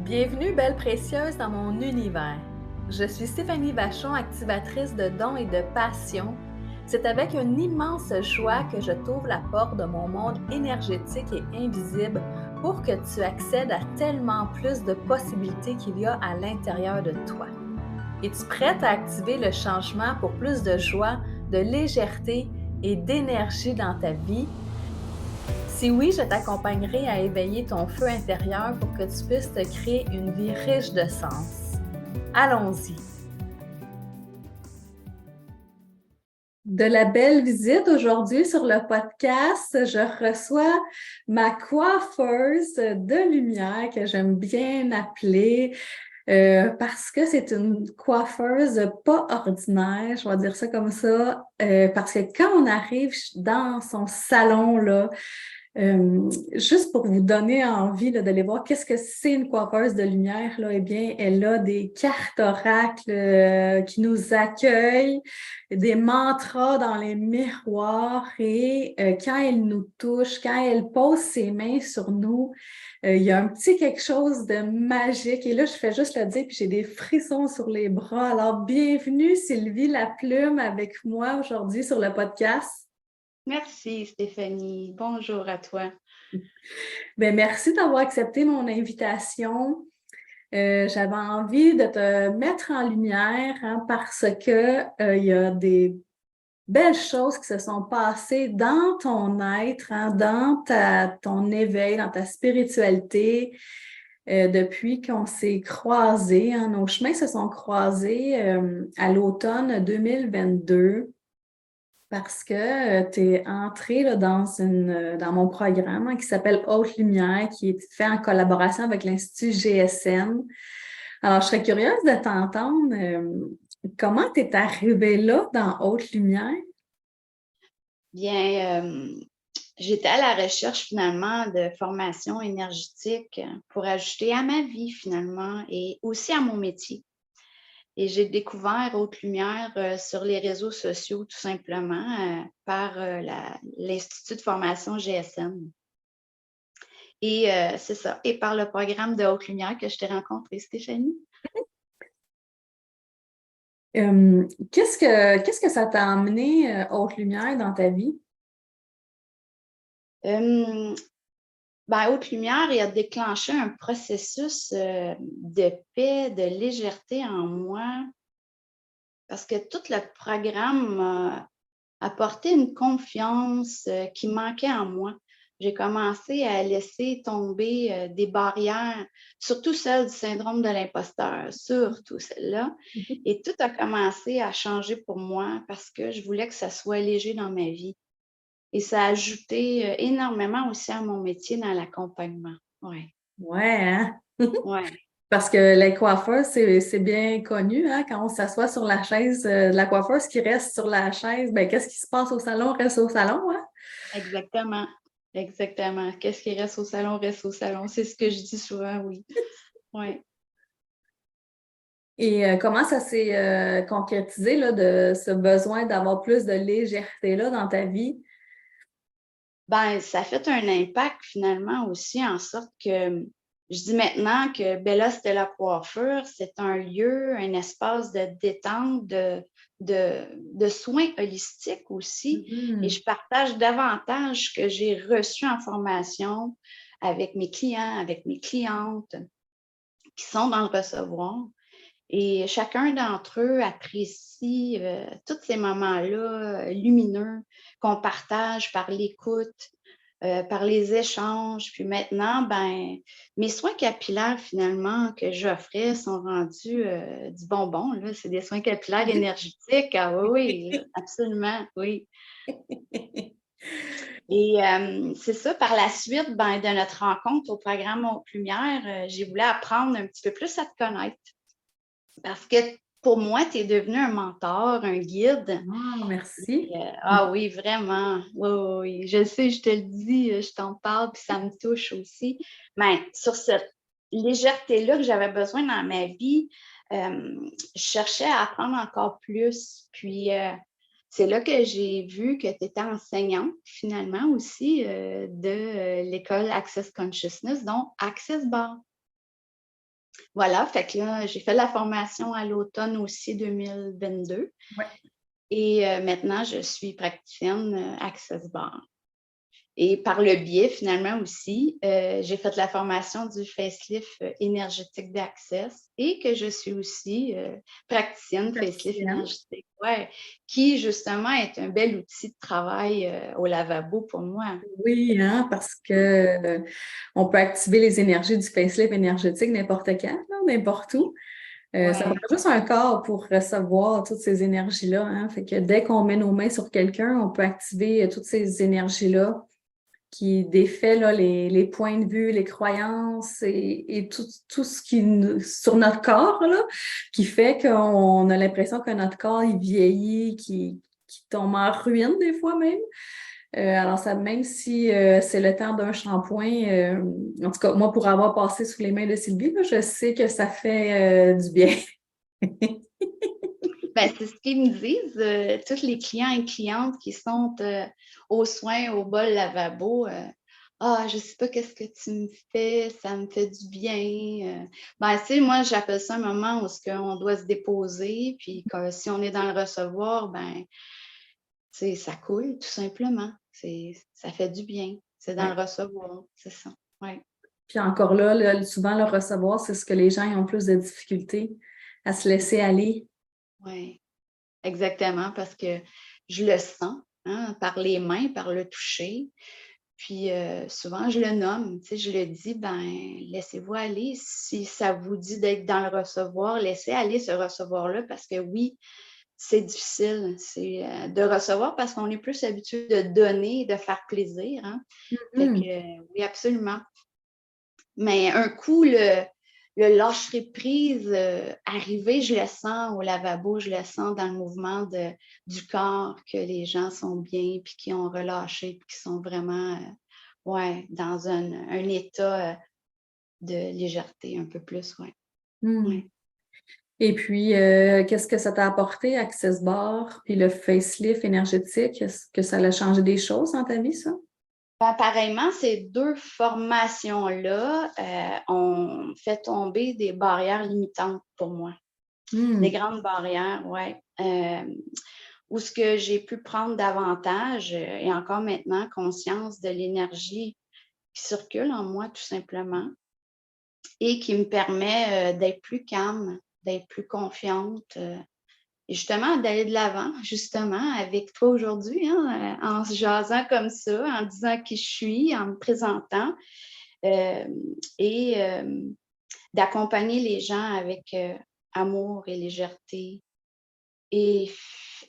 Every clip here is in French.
Bienvenue, belle précieuse, dans mon univers. Je suis Stéphanie Vachon, activatrice de dons et de passion. C'est avec une immense joie que je t'ouvre la porte de mon monde énergétique et invisible pour que tu accèdes à tellement plus de possibilités qu'il y a à l'intérieur de toi. Es-tu prête à activer le changement pour plus de joie, de légèreté et d'énergie dans ta vie? Si oui, je t'accompagnerai à éveiller ton feu intérieur pour que tu puisses te créer une vie riche de sens. Allons-y! De la belle visite aujourd'hui sur le podcast. Je reçois ma coiffeuse de lumière que j'aime bien appeler parce que c'est une coiffeuse pas ordinaire, je vais dire ça comme ça, parce que quand on arrive dans son salon, là, juste pour vous donner envie là, d'aller voir qu'est-ce que c'est une coiffeuse de lumière, là, eh bien, elle a des cartes oracles qui nous accueillent, des mantras dans les miroirs et quand elle nous touche, quand elle pose ses mains sur nous, il y a un petit quelque chose de magique. Et là, je fais juste le dire, puis j'ai des frissons sur les bras. Alors, bienvenue Sylvie Laplume avec moi aujourd'hui sur le podcast. Merci Stéphanie. Bonjour à toi. Bien, merci d'avoir accepté mon invitation. J'avais envie de te mettre en lumière parce que il y a des belles choses qui se sont passées dans ton être, dans ton éveil, dans ta spiritualité, depuis qu'on s'est croisés. Nos chemins se sont croisés à l'automne 2022. Parce que tu es entrée là, dans mon programme qui s'appelle Haute Lumière, qui est fait en collaboration avec l'Institut GSN. Alors, je serais curieuse de t'entendre. Comment tu es arrivée là dans Haute Lumière? Bien, j'étais à la recherche finalement de formation énergétique pour ajouter à ma vie finalement et aussi à mon métier. Et j'ai découvert Haute Lumière sur les réseaux sociaux tout simplement par l'Institut de formation GSN. Et c'est ça, et par le programme de Haute Lumière que je t'ai rencontré, Stéphanie. Qu'est-ce que ça t'a amené Haute Lumière dans ta vie? Haute Lumière, il a déclenché un processus de paix, de légèreté en moi, parce que tout le programme m'a apporté une confiance qui manquait en moi. J'ai commencé à laisser tomber des barrières, surtout celle du syndrome de l'imposteur, surtout celle-là. Et tout a commencé à changer pour moi parce que je voulais que ça soit léger dans ma vie. Et ça a ajouté énormément aussi à mon métier dans l'accompagnement. Oui, Ouais, hein? oui. Parce que les coiffeurs, c'est bien connu, hein? Quand on s'assoit sur la chaise de la coiffeuse qui reste sur la chaise, ben qu'est-ce qui se passe au salon reste au salon, hein? Exactement, exactement. Qu'est-ce qui reste au salon, reste au salon. C'est ce que je dis souvent, oui. Oui. Et comment ça s'est concrétisé là, de ce besoin d'avoir plus de légèreté là, dans ta vie? Ben, ça a fait un impact finalement aussi en sorte que je dis maintenant que Bella Stella Coiffure, c'est un lieu, un espace de détente, de soins holistiques aussi. Et Mhm. je partage davantage ce que j'ai reçu en formation avec mes clients, avec mes clientes qui sont dans le recevoir. Et chacun d'entre eux apprécie tous ces moments-là lumineux qu'on partage par l'écoute, par les échanges. Puis maintenant, ben, mes soins capillaires, finalement, que j'offrais sont rendus du bonbon. Là. C'est des soins capillaires énergétiques. Ah oui, oui, là, absolument, oui. Et c'est ça, par la suite ben, de notre rencontre au programme Haute Lumière, j'ai voulu apprendre un petit peu plus à te connaître. Parce que pour moi, tu es devenu un mentor, un guide. Ah, merci. Ah oui, vraiment. Oui, oui, oui. Je sais, je te le dis, je t'en parle, puis ça me touche aussi. Mais sur cette légèreté-là que j'avais besoin dans ma vie, je cherchais à apprendre encore plus. Puis, c'est là que j'ai vu que tu étais enseignante, finalement, aussi, de l'école Access Consciousness, donc Access Bar. Voilà, fait que là, j'ai fait la formation à l'automne aussi 2022 Ouais. et maintenant, je suis praticienne Access Bar. Et par le biais, finalement aussi, j'ai fait la formation du facelift énergétique d'Access et que je suis aussi praticienne facelift Praticienne. énergétique, ouais, qui justement est un bel outil de travail au lavabo pour moi. Oui, hein, parce que on peut activer les énergies du facelift énergétique n'importe quand, là, n'importe où. Ça prend Ouais, juste un corps pour recevoir toutes ces énergies-là, hein. Fait que dès qu'on met nos mains sur quelqu'un, on peut activer toutes ces énergies-là qui défait là, les points de vue, les croyances et tout ce qui sur notre corps, là, qui fait qu'on a l'impression que notre corps il vieillit, qui tombe en ruine des fois même. Alors, ça, même si c'est le temps d'un shampoing, en tout cas, moi, pour avoir passé sous les mains de Sylvie, là, je sais que ça fait du bien. ben, c'est ce qu'ils me disent, tous les clients et clientes qui sont aux soins, au bol lavabo. Ah, je sais pas qu'est-ce que tu me fais, ça me fait du bien. Ben, tu sais, moi, j'appelle ça un moment où on doit se déposer, puis que si on est dans le recevoir, ben, ça coule, tout simplement. Ça fait du bien. C'est dans Ouais. le recevoir, c'est ça. Ouais. Puis encore là, souvent, le recevoir, c'est ce que les gens ils ont plus de difficultés à se laisser aller. Oui, exactement, parce que je le sens, hein, par les mains, par le toucher. Puis souvent, je le nomme, tu sais, je le dis, ben, laissez-vous aller. Si ça vous dit d'être dans le recevoir, laissez aller ce recevoir-là parce que oui, c'est difficile. C'est de recevoir parce qu'on est plus habitué de donner et de faire plaisir, hein. Fait que Mhm. oui, absolument. Mais un coup, le lâcherai prise arriver, je le sens au lavabo, je le sens dans le mouvement du corps, que les gens sont bien, puis qui ont relâché, puis qui sont vraiment ouais, dans un état de légèreté un peu plus, ouais. Mhm. Ouais. Et puis, qu'est-ce que ça t'a apporté, Access Bar, puis le facelift énergétique? Est-ce que ça a changé des choses dans ta vie, ça? Ben, pareillement, ces deux formations-là ont fait tomber des barrières limitantes pour moi. Des Hmm. grandes barrières, oui. Où ce que j'ai pu prendre davantage et encore maintenant conscience de l'énergie qui circule en moi tout simplement et qui me permet d'être plus calme, d'être plus confiante et justement d'aller de l'avant, justement, avec toi aujourd'hui, hein, en se jasant comme ça, en disant qui je suis, en me présentant euh, et d'accompagner les gens avec amour et légèreté et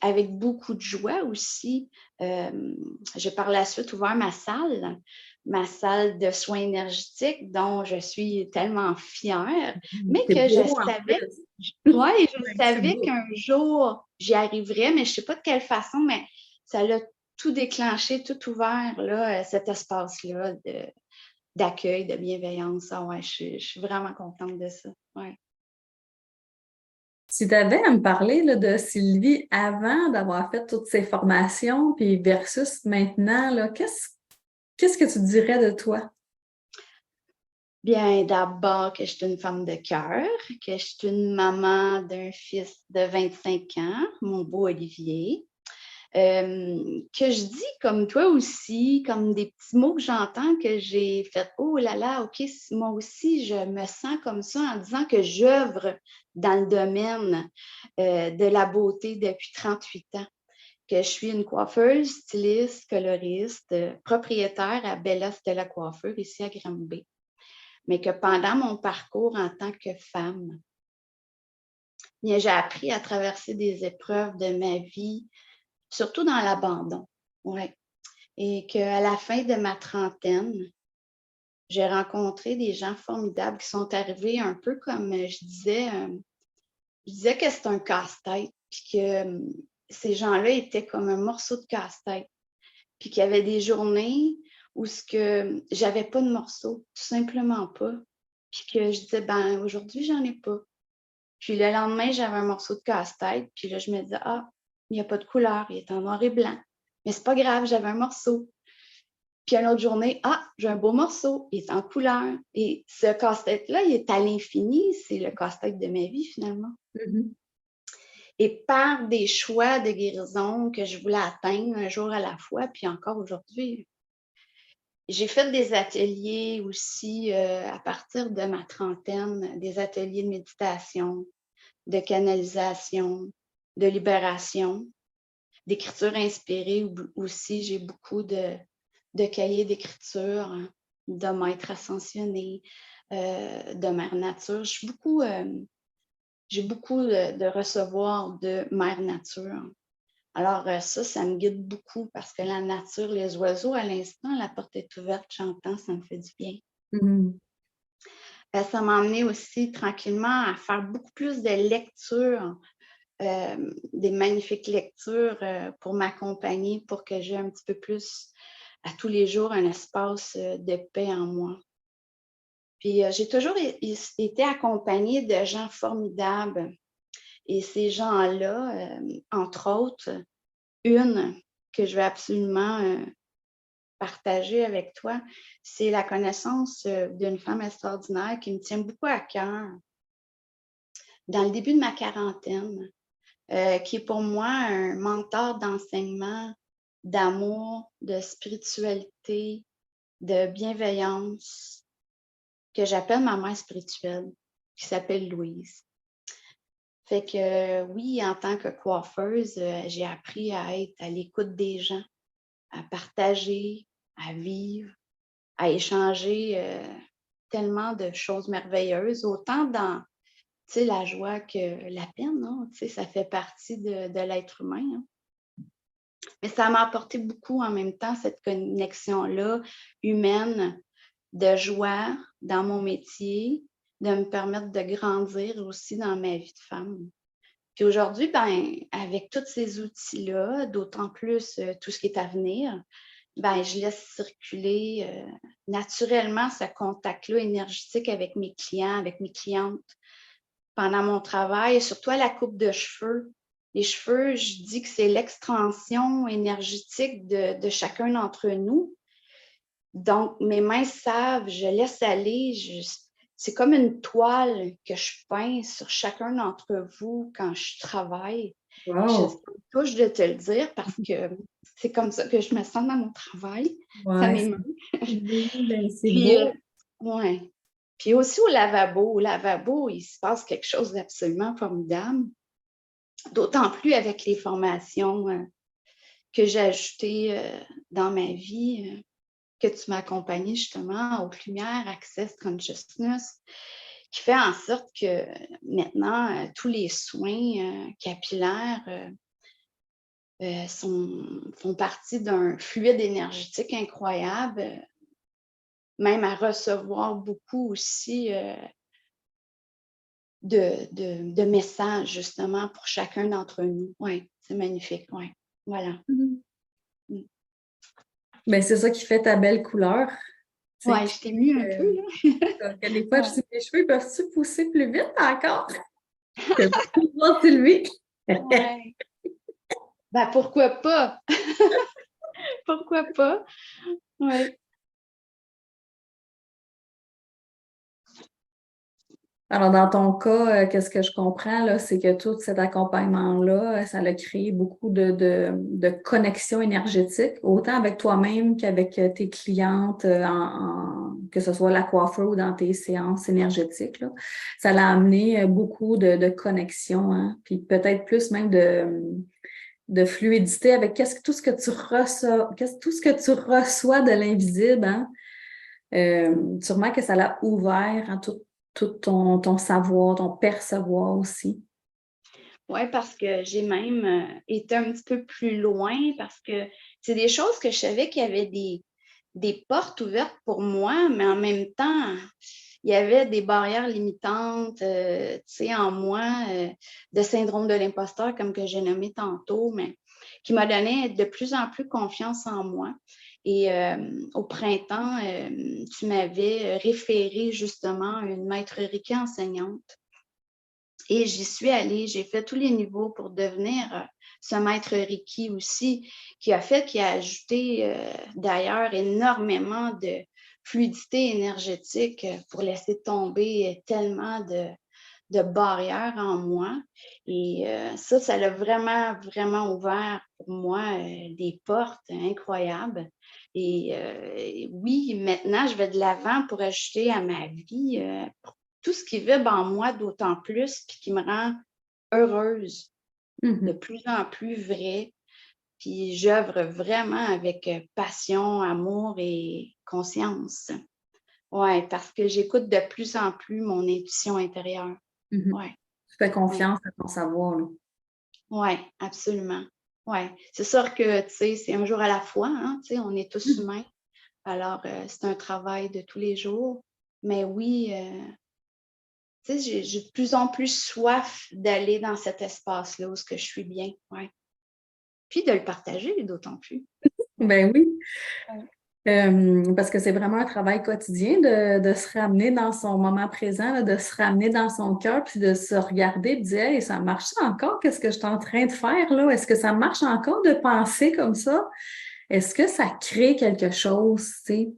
avec beaucoup de joie aussi. J'ai par la suite ouvert ma salle de soins énergétiques dont je suis tellement fière, mais C'est que je beau en savais, plus. ouais, je Ouais, c'est savais beau. qu'un jour j'y arriverais, mais je ne sais pas de quelle façon, mais ça l'a tout déclenché, tout ouvert, là, cet espace-là d'accueil, de bienveillance. Ah ouais, je suis vraiment contente de ça. Ouais. Si tu avais à me parler là, de Sylvie avant d'avoir fait toutes ces formations, puis versus maintenant, là, qu'est-ce que tu dirais de toi? Bien, d'abord que je suis une femme de cœur, que je suis une maman d'un fils de 25 ans, mon beau Olivier, que je dis comme toi aussi, comme des petits mots que j'entends que j'ai fait, oh là là, OK, moi aussi, je me sens comme ça en disant que j'œuvre dans le domaine de la beauté depuis 38 ans, que je suis une coiffeuse, styliste, coloriste, propriétaire à Bella Stella Coiffeur ici à Granby, mais que pendant mon parcours en tant que femme, bien, j'ai appris à traverser des épreuves de ma vie, surtout dans l'abandon. Ouais. Et qu'à la fin de ma trentaine, j'ai rencontré des gens formidables qui sont arrivés un peu comme je disais que c'est un casse-tête, puis que ces gens-là étaient comme un morceau de casse-tête, puis qu'il y avait des journées où ce que j'avais pas de morceau, tout simplement pas, puis que je disais, ben aujourd'hui, j'en ai pas. Puis le lendemain, j'avais un morceau de casse-tête. Puis là, je me disais, ah, il n'y a pas de couleur, il est en noir et blanc. Mais c'est pas grave, j'avais un morceau. Puis une autre journée, j'ai un beau morceau, il est en couleur. Et ce casse-tête-là, il est à l'infini. C'est le casse-tête de ma vie, finalement. Mhm. Et par des choix de guérison que je voulais atteindre un jour à la fois, puis encore aujourd'hui, j'ai fait des ateliers aussi à partir de ma trentaine, des ateliers de méditation, de canalisation, de libération, d'écriture inspirée aussi. J'ai beaucoup de cahiers d'écriture, hein, de maîtres ascensionnés, de mère nature. J'ai beaucoup de recevoir de mère nature. Alors ça me guide beaucoup parce que la nature, les oiseaux, à l'instant, la porte est ouverte, j'entends, ça me fait du bien. Mhm. Ça m'a amené aussi tranquillement à faire beaucoup plus de lectures, des magnifiques lectures pour m'accompagner, pour que j'ai un petit peu plus à tous les jours un espace de paix en moi. Puis j'ai toujours été accompagnée de gens formidables. Et ces gens-là, entre autres, une que je veux absolument partager avec toi, c'est la connaissance d'une femme extraordinaire qui me tient beaucoup à cœur dans le début de ma quarantaine, qui est pour moi un mentor d'enseignement, d'amour, de spiritualité, de bienveillance, que j'appelle ma mère spirituelle, qui s'appelle Louise. Fait que oui, en tant que coiffeuse, j'ai appris à être à l'écoute des gens, à partager, à vivre, à échanger tellement de choses merveilleuses, autant dans la joie que la peine, hein, ça fait partie de l'être humain. Hein. Mais ça m'a apporté beaucoup en même temps, cette connexion-là humaine de joie dans mon métier, de me permettre de grandir aussi dans ma vie de femme. Puis aujourd'hui, avec tous ces outils-là, d'autant plus tout ce qui est à venir, je laisse circuler naturellement ce contact-là énergétique avec mes clients, avec mes clientes pendant mon travail, et surtout à la coupe de cheveux. Les cheveux, je dis que c'est l'extension énergétique de chacun d'entre nous. Donc, mes mains savent, je laisse aller, c'est comme une toile que je peins sur chacun d'entre vous quand je travaille. Wow. Je touche de te le dire parce que c'est comme ça que je me sens dans mon travail. Ça Ouais, m'émeut. oui, ben, c'est Puis, beau. ouais. Puis aussi au lavabo. Au lavabo, il se passe quelque chose d'absolument formidable. D'autant plus avec les formations que j'ai ajoutées dans ma vie, que tu m'as accompagnée justement aux lumières, Access Consciousness, qui fait en sorte que maintenant, tous les soins capillaires font partie d'un fluide énergétique incroyable, même à recevoir beaucoup aussi de messages justement pour chacun d'entre nous. Oui, c'est magnifique. Oui, voilà. Mhm. Mm. Ben, c'est ça qui fait ta belle couleur. Tu sais, Oui, je t'ai mis un peu, là. que des fois, je Ouais. dis, mes cheveux peuvent-tu pousser plus vite encore? Que pouvoir Sylvie. Ouais. Pourquoi pas? Pourquoi pas? Oui. Alors, dans ton cas, qu'est-ce que je comprends, là, c'est que tout cet accompagnement-là, ça a créé beaucoup de connexions énergétiques, autant avec toi-même qu'avec tes clientes, que ce soit la coiffeur ou dans tes séances énergétiques, là. Ça l'a amené beaucoup de connexions, hein, puis peut-être plus même de fluidité avec tout ce que tu reçois, tout ce que tu reçois de l'invisible, hein. Sûrement que ça l'a ouvert à tout ton savoir, ton percevoir aussi. Oui, parce que j'ai même été un petit peu plus loin parce que c'est des choses que je savais qu'il y avait des portes ouvertes pour moi, mais en même temps, il y avait des barrières limitantes, en moi, de syndrome de l'imposteur, comme que j'ai nommé tantôt, mais qui m'a donné de plus en plus confiance en moi. Et au printemps, tu m'avais référé justement à une maître Reiki enseignante. Et j'y suis allée, j'ai fait tous les niveaux pour devenir ce maître Reiki aussi, qui a ajouté d'ailleurs énormément de fluidité énergétique pour laisser tomber tellement de barrières en moi. Et ça l'a vraiment, vraiment ouvert pour moi des portes incroyables. Et oui, maintenant, je vais de l'avant pour ajouter à ma vie tout ce qui vibre en moi d'autant plus, puis qui me rend heureuse, de plus en plus vrai. Puis j'œuvre vraiment avec passion, amour et conscience. Oui, parce que j'écoute de plus en plus mon intuition intérieure. Ouais. Tu fais confiance à ton savoir, là. Oui, absolument. Oui, c'est sûr que, tu sais, c'est un jour à la fois, hein, tu sais, on est tous humains. Alors, c'est un travail de tous les jours. Mais oui, tu sais, j'ai de plus en plus soif d'aller dans cet espace-là où ce que je suis bien, ouais. Puis de le partager d'autant plus. Ben oui. Ouais. Parce que c'est vraiment un travail quotidien de se ramener dans son moment présent, là, de se ramener dans son cœur, puis de se regarder et de dire, hey, ça marche encore? Qu'est-ce que je suis en train de faire là? Est-ce que ça marche encore de penser comme ça? Est-ce que ça crée quelque chose, tu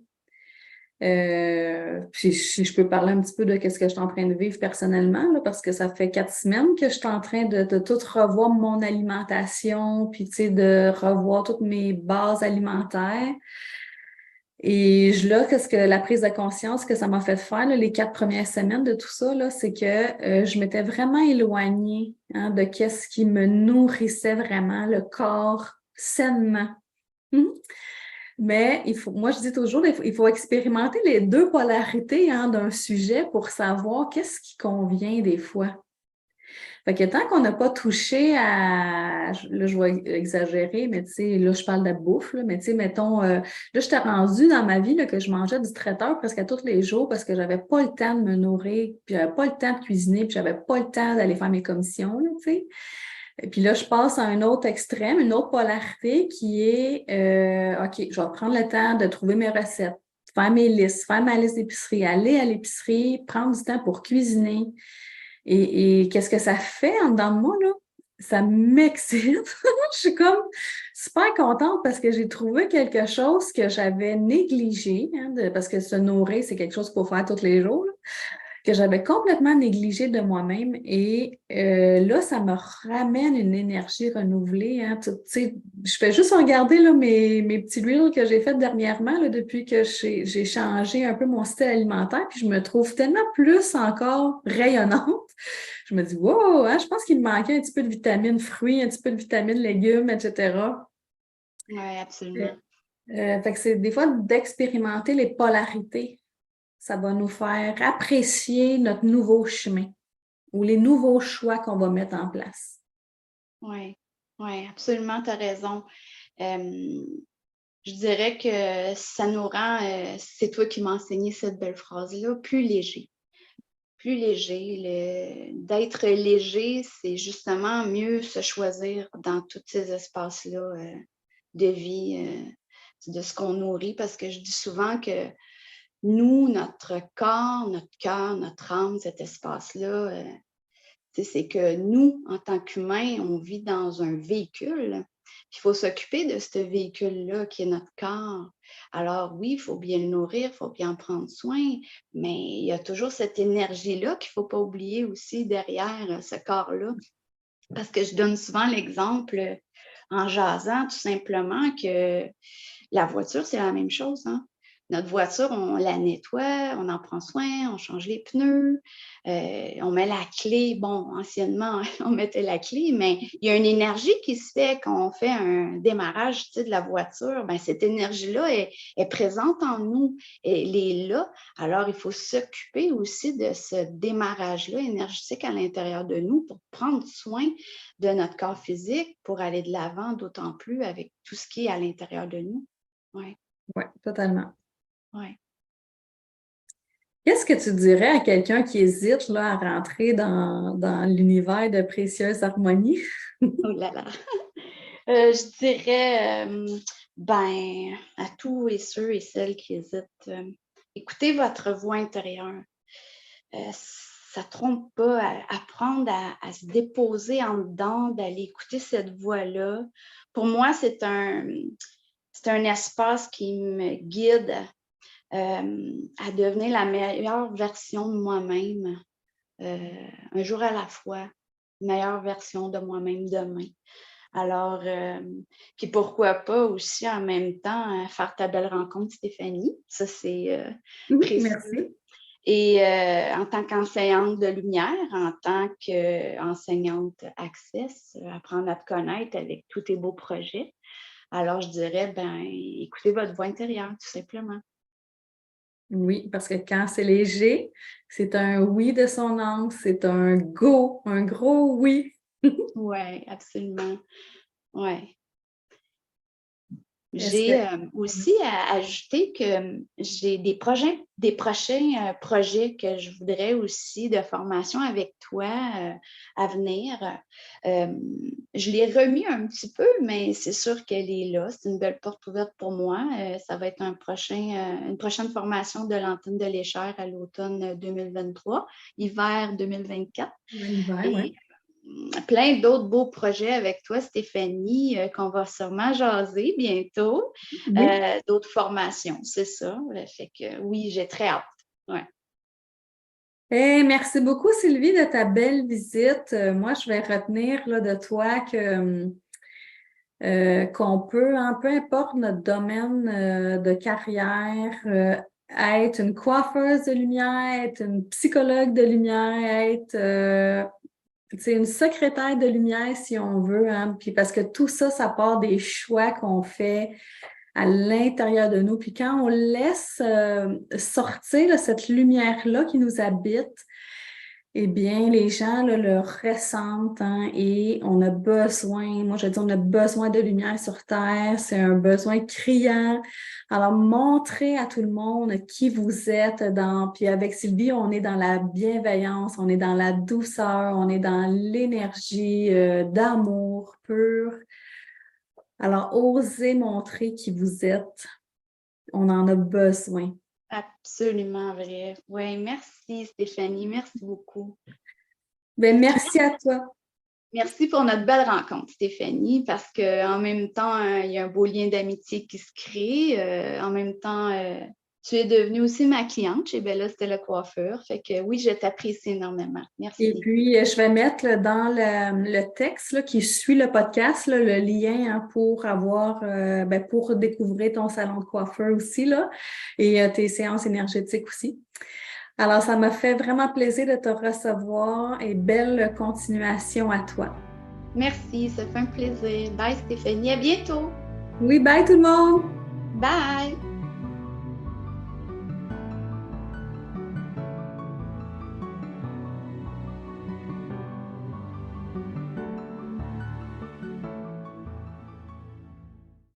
sais? Puis si je peux parler un petit peu de ce que je suis en train de vivre personnellement, là, parce que ça fait 4 semaines que je suis en train de tout revoir mon alimentation, puis tu sais, de revoir toutes mes bases alimentaires. Et là, qu'est-ce que la prise de conscience que ça m'a fait faire, là, les 4 premières semaines de tout ça, là, c'est que je m'étais vraiment éloignée de qu'est-ce qui me nourrissait vraiment, le corps sainement. Mais moi, je dis toujours, il faut expérimenter les deux polarités d'un sujet pour savoir qu'est-ce qui convient des fois. Fait que tant qu'on n'a pas touché là, je vais exagérer, mais tu sais, là, je parle de bouffe, là, mais tu sais, mettons, là, j'étais rendue dans ma vie là, que je mangeais du traiteur presque à tous les jours parce que j'avais pas le temps de me nourrir, puis j'avais pas le temps de cuisiner, puis j'avais pas le temps d'aller faire mes commissions, là, tu sais. Et puis là, je passe à un autre extrême, une autre polarité qui est, OK, je vais prendre le temps de trouver mes recettes, faire mes listes, faire ma liste d'épicerie, aller à l'épicerie, prendre du temps pour cuisiner. Et qu'est-ce que ça fait en dedans de moi, là? Ça m'excite. Je suis comme super contente parce que j'ai trouvé quelque chose que j'avais négligé, parce que se nourrir, c'est quelque chose qu'il faut faire tous les jours, là, que j'avais complètement négligé de moi-même. Et là, ça me ramène une énergie renouvelée. Tu sais, je fais juste regarder là, mes petits reels que j'ai fait dernièrement, là, depuis que j'ai changé un peu mon style alimentaire, puis je me trouve tellement plus encore rayonnante. Je me dis, wow, je pense qu'il me manquait un petit peu de vitamines fruits, un petit peu de vitamines légumes, etc. Oui, Euh, absolument. Fait que c'est des fois d'expérimenter les polarités. Ça va nous faire apprécier notre nouveau chemin ou les nouveaux choix qu'on va mettre en place. Oui, oui, absolument, tu as raison. Je dirais que ça nous rend, c'est toi qui m'as enseigné cette belle phrase-là, plus léger. Plus léger. D'être léger, c'est justement mieux se choisir dans tous ces espaces-là de vie, de ce qu'on nourrit, parce que je dis souvent que nous, notre corps, notre cœur, notre âme, cet espace-là, c'est que nous, en tant qu'humains, on vit dans un véhicule. Il faut s'occuper de ce véhicule-là qui est notre corps. Alors oui, il faut bien le nourrir, il faut bien en prendre soin, mais il y a toujours cette énergie-là qu'il ne faut pas oublier aussi derrière ce corps-là. Parce que je donne souvent l'exemple en jasant tout simplement que la voiture, c'est la même chose, hein. Notre voiture, on la nettoie, on en prend soin, on change les pneus, on met la clé. Bon, anciennement, on mettait la clé, mais il y a une énergie qui se fait quand on fait un démarrage, tu sais, de la voiture. Bien, cette énergie-là est présente en nous, elle est là. Alors, il faut s'occuper aussi de ce démarrage-là énergétique à l'intérieur de nous pour prendre soin de notre corps physique, pour aller de l'avant, d'autant plus avec tout ce qui est à l'intérieur de nous. Oui, Oui, totalement. oui. Qu'est-ce que tu dirais à quelqu'un qui hésite là, à rentrer dans l'univers de Précieuse Harmonie? Oh là là. Je dirais, ben, à tous et ceux et celles qui hésitent, écoutez votre voix intérieure. ça trompe pas, apprendre à se déposer en dedans, d'aller écouter cette voix-là. Pour moi, c'est un espace qui me guide à devenir la meilleure version de moi-même, un jour à la fois, meilleure version de moi-même demain. Alors, puis pourquoi pas aussi en même temps faire ta belle rencontre, Stéphanie. Ça, c'est précieux. Merci. Et en tant qu'enseignante de lumière, en tant qu'enseignante Access, apprendre à te connaître avec tous tes beaux projets. Alors, je dirais, écoutez votre voix intérieure, tout simplement. Oui, parce que quand c'est léger, c'est un oui de son âme, c'est un go, un gros oui. Oui, absolument. Oui. Est-ce J'ai que... aussi ajouté que j'ai des prochains projets que je voudrais aussi de formation avec toi à venir. Je l'ai remis un petit peu, mais c'est sûr qu'elle est là. C'est une belle porte ouverte pour moi. Ça va être une prochaine formation de l'antenne de l'Échère à l'automne 2023, hiver 2024. L'hiver, Et oui. plein d'autres beaux projets avec toi, Stéphanie, qu'on va sûrement jaser bientôt. Oui. D'autres formations, c'est ça. Fait que oui, j'ai très hâte. Ouais. Merci beaucoup, Sylvie, de ta belle visite. Moi, je vais retenir là, de toi que qu'on peut, hein, peu importe notre domaine de carrière, être une coiffeuse de lumière, être une psychologue de lumière, être c'est une secrétaire de lumière si on veut, hein, puis parce que tout ça, ça part des choix qu'on fait à l'intérieur de nous. Puis quand on laisse sortir là, cette lumière-là qui nous habite, eh bien, les gens là, le ressentent, hein, et on a besoin, moi je dis, on a besoin de lumière sur Terre, c'est un besoin criant. Alors, montrez à tout le monde qui vous êtes puis avec Sylvie, on est dans la bienveillance, on est dans la douceur, on est dans l'énergie d'amour pur. Alors, osez montrer qui vous êtes. On en a besoin. Absolument vrai. Oui, merci Stéphanie, merci beaucoup. Bien, merci à toi. Merci pour notre belle rencontre, Stéphanie, parce qu'en même temps, il y a un beau lien d'amitié qui se crée. En même temps, tu es devenue aussi ma cliente chez Bella Stella Coiffure. Fait que oui, je t'apprécie énormément. Merci. Et puis, je vais mettre là, dans le texte là, qui suit le podcast là, le lien hein, pour avoir, pour découvrir ton salon de coiffeur aussi là, et tes séances énergétiques aussi. Alors, ça m'a fait vraiment plaisir de te recevoir et belle continuation à toi. Merci, ça fait un plaisir. Bye Stéphanie, à bientôt. Oui, bye tout le monde! Bye!